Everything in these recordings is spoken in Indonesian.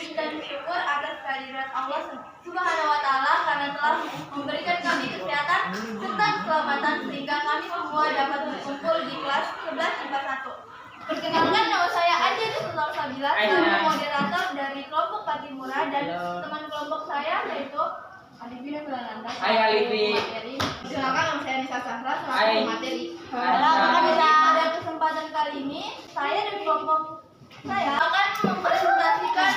puji dan syukur atas kehadirat Allah Subhanahu wa Ta'ala karena telah memberikan kami kesehatan serta keselamatan sehingga kami semua dapat berkumpul di kelas 11 IPA 1. Perkenalkan, nama saya Anjani Sultan Sabila, sebagai moderator dari kelompok Patimura, dan teman kelompok saya yaitu Alifi Nanda. Hai Alifi. Perkenalkan, nama saya Nisa Sahra, selaku materi. Pada kesempatan kali ini, saya dan kelompok saya akan mempresentasikan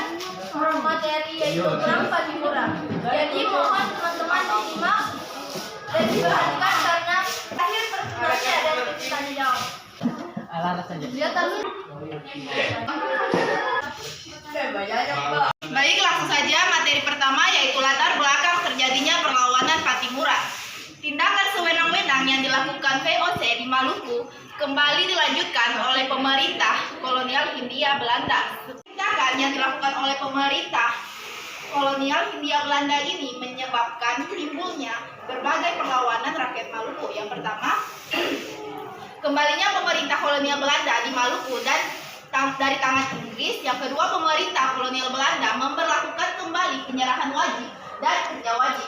materi yaitu perang Patimura. Jadi mohon teman-teman disimak dan diperhatikan karena akhir presentasi ada sesi tanya jawab. Lihat dulu. Baik, langsung saja materi pertama yaitu latar belakang terjadinya perlawanan Patimura. Tindakan sewenang-wenang yang dilakukan VOC di Maluku kembali dilanjutkan oleh pemerintah kolonial Hindia Belanda. Tindakan yang dilakukan oleh pemerintah kolonial Hindia Belanda ini menyebabkan timbulnya berbagai perlawanan rakyat Maluku. Yang pertama, kembalinya pemerintah kolonial Belanda di Maluku dan dari tangan Inggris. Yang kedua, pemerintah kolonial Belanda memberlakukan kembali penyerahan wajib dan kerja wajib.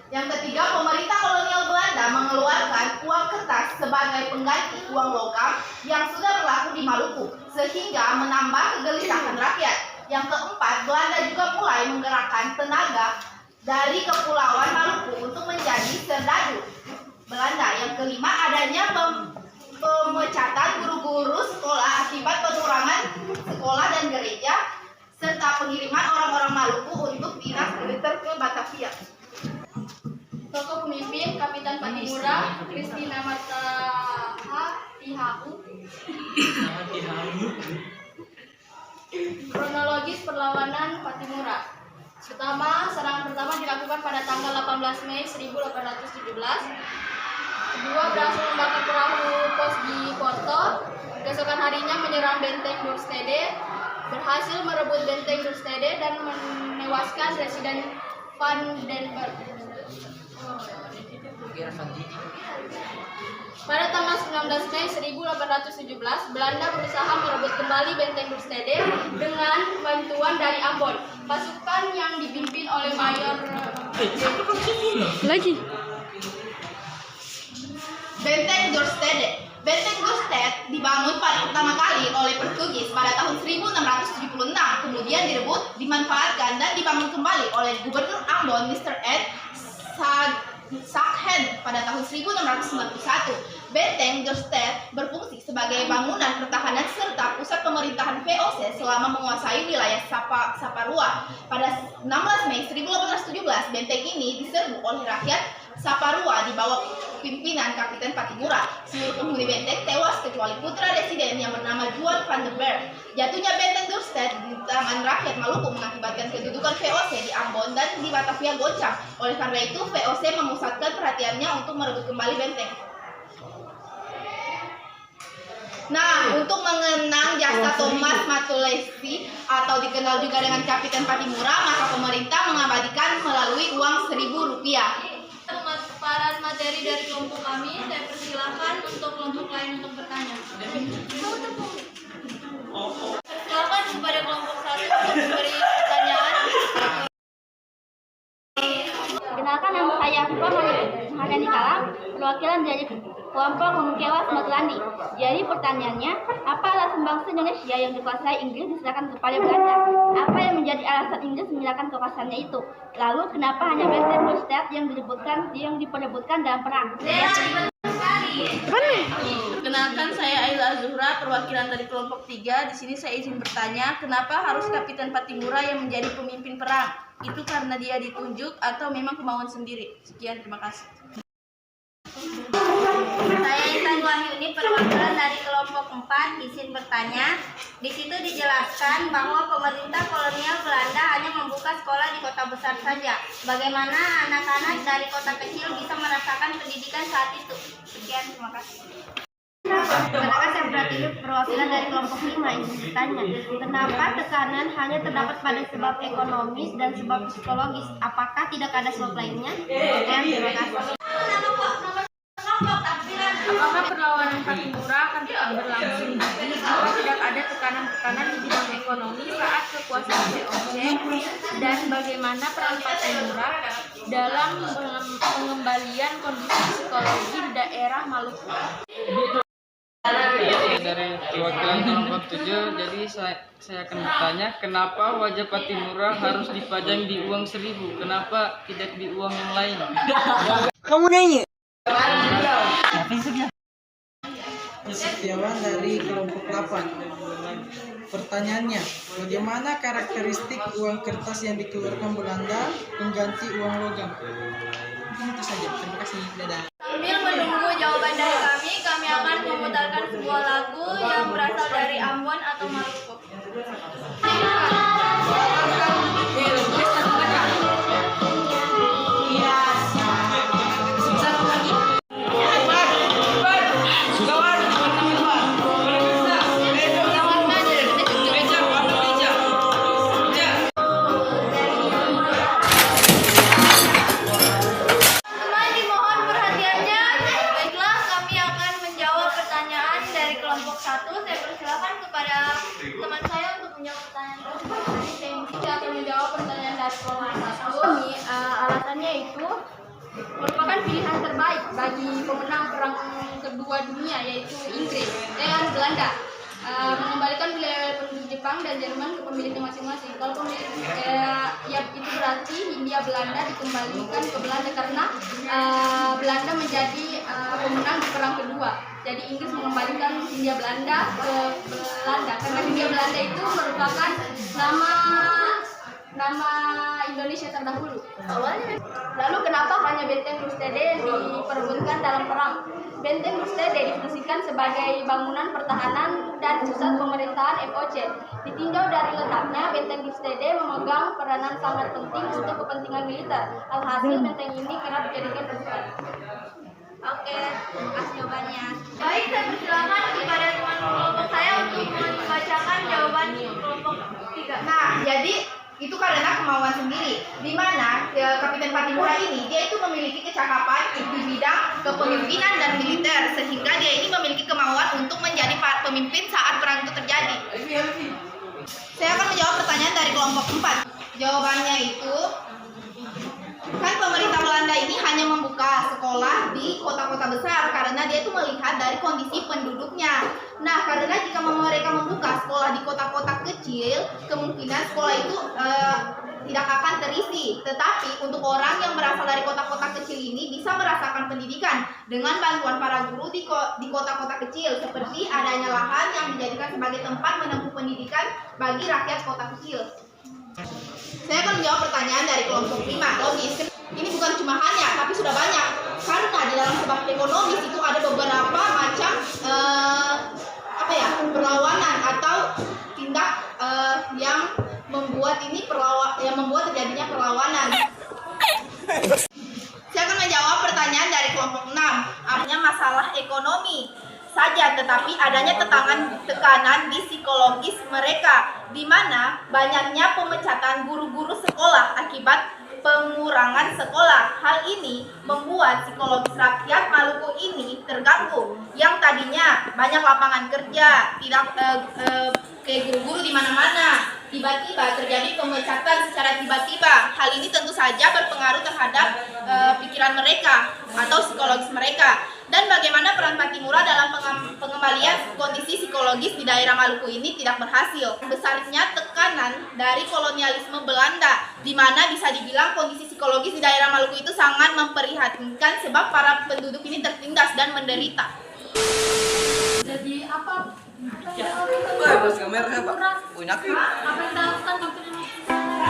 Yang ketiga, pemerintah kolonial Belanda mengeluarkan uang kertas sebagai pengganti uang logam yang sudah berlaku di Maluku, sehingga menambah kegelisahan rakyat. Yang keempat, Belanda juga mulai menggerakkan tenaga dari Kepulauan Maluku untuk menjadi serdadu Belanda. Yang kelima, adanya pemecatan guru-guru sekolah akibat pengurangan sekolah dan gereja, serta pengiriman orang-orang Maluku untuk dinas militer ke Batavia. Tokoh pemimpin Kapitan Patimura, Christina Martaha Tihahu. Kronologis perlawanan Patimura. Serangan pertama dilakukan pada tanggal 18 Mei 1817. Kedua, berhasil membakar perahu pos di Porto. Keesokan harinya menyerang benteng Dorstede, berhasil merebut benteng Dorstede dan menewaskan Residen Van den Berg. Pada tanggal 19 Mei 1817, Belanda berusaha merebut kembali benteng Dorstede dengan bantuan dari Ambon. Pasukan yang dipimpin oleh Mayor Benteng Dorstede. Benteng Dorstede dibangun pertama kali oleh Portugis pada tahun 1676, kemudian direbut, dimanfaatkan dan dibangun kembali oleh Gubernur Ambon Mr. Ed Sakhen pada tahun 1691. Benteng Dorstede berfungsi sebagai bangunan pertahanan serta pusat pemerintahan VOC selama menguasai wilayah Saparua. Pada 16 Mei 1817, benteng ini diserbu oleh rakyat Saparua di bawah pimpinan Kapitan Patimura. Seluruh penghuni benteng tewas kecuali putra residen yang bernama Juan van den Berg. Jatuhnya benteng Dorstede di tangan rakyat Maluku mengakibatkan kedudukan VOC di Ambon dan di Batavia goncang. Oleh karena itu, VOC memusatkan perhatiannya untuk merebut kembali benteng. Nah, untuk mengenang jasa Thomas Matulesi atau dikenal juga dengan Kapitan Patimura, maka pemerintah mengabadikan melalui uang Rp1.000. Pemaparan materi dari kelompok kami, saya persilahkan untuk kelompok lain untuk bertanya. Silakan kepada kelompok satu untuk memberi pertanyaan. Kenalkan, nama saya Afifah Mahardani Kalam, perwakilan dari kelompok Mengkewas Matlandi. Jadi pertanyaannya, apa alasan bangsa Indonesia yang dikuasai Inggris diserahkan kepada Belanda? Apa yang menjadi alasan Inggris menyerahkan kekuasaannya itu? Lalu kenapa hanya benteng Dorstede yang diperebutkan dalam perang? Kenalkan, saya Aila Zuhra, perwakilan dari kelompok 3. Di sini saya izin bertanya, kenapa harus Kapitan Patimura yang menjadi pemimpin perang? Itu karena dia ditunjuk atau memang kemauan sendiri? Sekian, terima kasih. Saya Intan Wahyuni, perwakilan dari kelompok 4, izin bertanya. Di situ dijelaskan bahwa pemerintah kolonial Belanda hanya membuka sekolah di kota besar saja. Bagaimana anak-anak dari kota kecil bisa merasakan pendidikan saat itu? Sekian, terima kasih. Kenapa saya berarti perwakilan dari kelompok 5 ingin bertanya, kenapa tekanan hanya terdapat pada sebab ekonomis dan sebab psikologis? Apakah tidak ada sebab lainnya? Sekian, terima kasih. Apakah perlawanan Patimura akan tetap berlangsung jika tidak ada tekanan-tekanan di bidang ekonomi? ekonomi saat kekuasaan VOC dan bagaimana peran Patimura dalam pengembalian kondisi psikologi di daerah Maluku. Dari perwakilan kelompok 7, jadi saya akan bertanya, kenapa wajah Patimura harus dipajang di uang 1.000? Kenapa tidak di uang yang lain? Kamu nanya. Setiawan dari kelompok 8. Pertanyaannya, bagaimana karakteristik uang kertas yang dikeluarkan Belanda mengganti uang logam? Mungkin itu saja. Terima kasih. Dadah. Sambil menunggu jawaban dari kami akan memutarkan sebuah lagu yang berasal dari Ambon atau Maluku. Teman dimohon perhatiannya. Baiklah, kami akan menjawab pertanyaan dari kelompok 1. Saya persilakan kepada teman saya untuk menjawab pertanyaan tersebut. Saya akan menjawab pertanyaan dari kelompok 1. Alasannya itu merupakan pilihan terbaik bagi pemenang perang kedua dunia, yaitu Inggris dan Belanda, mengembalikan wilayah penduduk Jepang dan Jerman ke pemiliknya masing-masing. Kalau pemilik ya itu berarti Hindia Belanda dikembalikan ke Belanda karena Belanda menjadi pemenang di perang kedua. Jadi Inggris mengembalikan Hindia Belanda ke Belanda karena Hindia Belanda itu merupakan nama Indonesia terdahulu. Lalu kenapa hanya benteng Rustede yang diperebutkan dalam perang? Benteng Rustede difungsikan sebagai bangunan pertahanan dan pusat pemerintahan VOC. Ditinjau dari letaknya, benteng Rustede memegang peranan sangat penting untuk kepentingan militer. Alhasil benteng ini kerap dijadikan rujukan. Oke, kasih jawabannya. Baik, saya persilakan kepada teman kelompok saya untuk membacakan jawaban kelompok 3. Nah, jadi itu karena kemauan sendiri, di mana Kapiten Patimura ini dia itu memiliki kecakapan di bidang kepemimpinan dan militer, sehingga dia ini memiliki kemauan untuk menjadi pemimpin saat perang itu terjadi. Saya akan menjawab pertanyaan dari kelompok 4. Jawabannya itu, kan pemerintah Belanda ini hanya membuka sekolah di kota-kota besar karena dia itu melihat dari kondisi penduduknya. Nah, karena jika mereka membuka sekolah di kota-kota kecil, kemungkinan sekolah itu tidak akan terisi. Tetapi untuk orang yang berasal dari kota-kota kecil ini bisa merasakan pendidikan dengan bantuan para guru di kota-kota kecil, seperti adanya lahan yang dijadikan sebagai tempat menempuh pendidikan bagi rakyat kota kecil. Saya akan menjawab pertanyaan dari kelompok 5. Logis, ini bukan cuma hanya, tapi sudah banyak. Karena di dalam sebab ekonomis itu ada beberapa macam perlawanan atau tindak yang membuat terjadinya perlawanan. Saya akan menjawab pertanyaan dari kelompok 6. Artinya masalah ekonomi saja, tetapi adanya tekanan di psikologis mereka, di mana banyaknya pemecatan guru-guru sekolah akibat pengurangan sekolah. Hal ini membuat psikologis rakyat Maluku ini terganggu. Yang tadinya banyak lapangan kerja, tidak kayak guru-guru di mana-mana, tiba-tiba terjadi pemecatan secara tiba-tiba. Hal ini tentu saja berpengaruh terhadap pikiran mereka atau psikologis mereka. Dan bagaimana peran Patimura dalam pengembalian kondisi psikologis di daerah Maluku ini tidak berhasil. Besarnya tekanan dari kolonialisme Belanda, di mana bisa dibilang kondisi psikologis di daerah Maluku itu sangat memprihatinkan sebab para penduduk ini tertindas dan menderita. Jadi apa?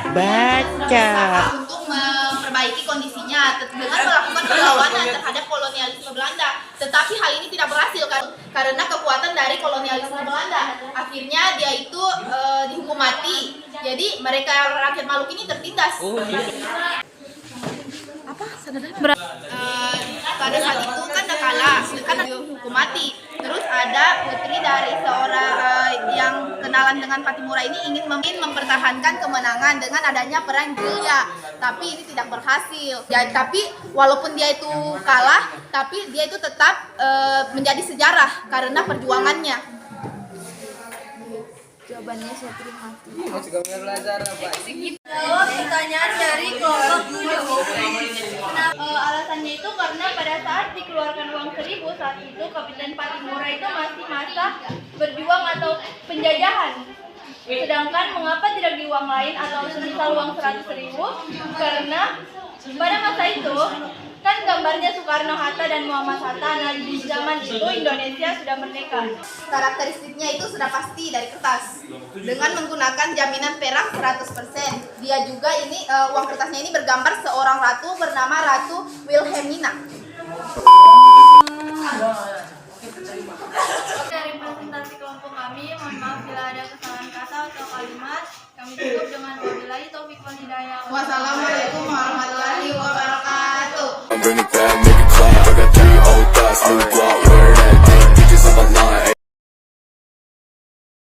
Baca. Untuk memperbaiki kondisinya dengan melakukan perlawanan terhadap kolonialisme Belanda. Tetapi hal ini tidak berhasil karena kekuatan dari kolonialisme Belanda. Akhirnya dia itu dihukum mati. Jadi mereka rakyat Maluku ini tertindas. Pada saat itu kan dihukum mati. Terus ada putri dari seorang yang kenalan dengan Patimura ini ingin mempertahankan kemenangan dengan adanya perang gerilya, tapi ini tidak berhasil. Ya, tapi walaupun dia itu kalah, tapi dia itu tetap menjadi sejarah karena perjuangannya. Jawabannya saya terima. Jawab pertanyaan dari kelompok 7. Alasannya itu karena pada saat dikeluarkan uang 1000 saat itu Kapiten Patimura itu masih masa berjuang atau penjajahan. Sedangkan mengapa tidak di uang lain atau semisal uang 100.000? Karena pada masa itu kan gambarnya Soekarno-Hatta dan Muhammad Hatta. Nah, di zaman itu Indonesia sudah merdeka. Karakteristiknya itu sudah pasti dari kertas. Dengan menggunakan jaminan perak 100%. Dia juga ini uang kertasnya ini bergambar seorang ratu bernama Ratu Wilhelmina. Dari presentasi kelompok kami, mohon maaf bila ada kesalahan kata atau kalimat. Kami cukup dengan wabillahi taufiq wal hidayah. Wassalamualaikum warahmatullahi wabarakatuh. Bring it back, make it clap. I got 3 old thoughts, new block, word